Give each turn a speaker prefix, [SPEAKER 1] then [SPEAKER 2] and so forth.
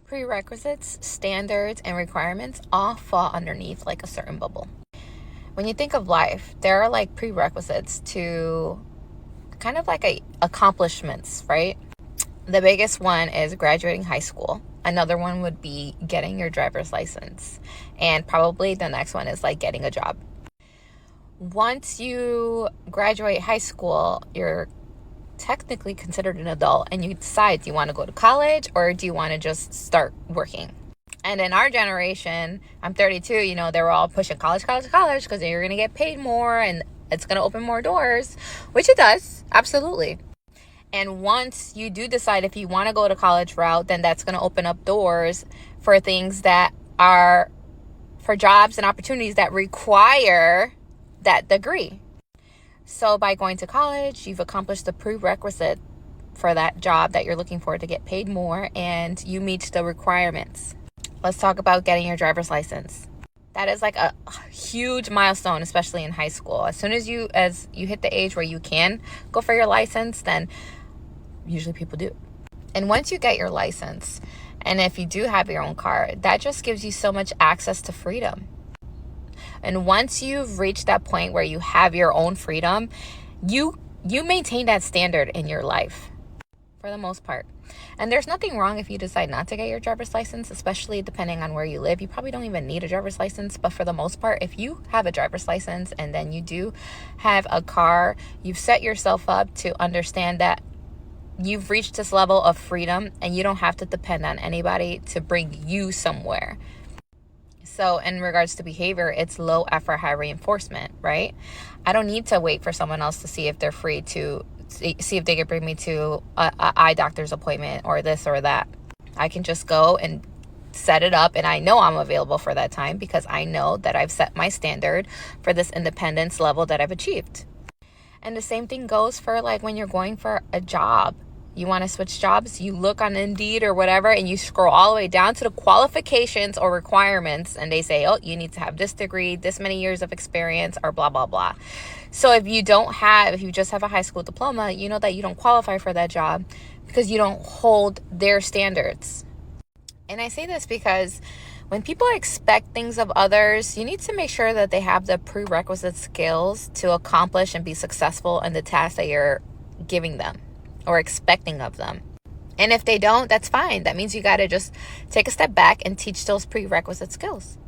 [SPEAKER 1] Prerequisites, standards, and requirements all fall underneath like a certain bubble. When you think of life, there are like prerequisites to kind of like accomplishments, right? The biggest one is graduating high school. Another one would be getting your driver's license. And probably the next one is like getting a job. Once you graduate high school, you're technically considered an adult and you decide, do you want to go to college or do you want to just start working? And in our generation, I'm 32, they're all pushing college because you're going to get paid more and it's going to open more doors, which it does. Absolutely. And once you do decide if you want to go to college route, then that's going to open up doors for things that are for jobs and opportunities that require that degree. So by going to college, you've accomplished the prerequisite for that job that you're looking for to get paid more, and you meet the requirements. Let's talk about getting your driver's license. That is like a huge milestone, especially in high school. As soon as you hit the age where you can go for your license, then usually people do. And once you get your license, and if you do have your own car, that just gives you so much access to freedom. And once you've reached that point where you have your own freedom, you maintain that standard in your life for the most part. And there's nothing wrong if you decide not to get your driver's license, especially depending on where you live. You probably don't even need a driver's license, but for the most part, if you have a driver's license and then you do have a car, you've set yourself up to understand that you've reached this level of freedom and you don't have to depend on anybody to bring you somewhere. So in regards to behavior, it's low effort, high reinforcement, right? I don't need to wait for someone else to see if they're free to see if they can bring me to a eye doctor's appointment or this or that. I can just go and set it up, and I know I'm available for that time because I know that I've set my standard for this independence level that I've achieved. And the same thing goes for like when you're going for a job. You want to switch jobs, you look on Indeed or whatever, and you scroll all the way down to the qualifications or requirements, and they say, oh, you need to have this degree, this many years of experience, or blah, blah, blah. So if you just have a high school diploma, you know that you don't qualify for that job because you don't hold their standards. And I say this because when people expect things of others, you need to make sure that they have the prerequisite skills to accomplish and be successful in the task that you're giving them or expecting of them. And if they don't, that's fine. That means you got to just take a step back and teach those prerequisite skills.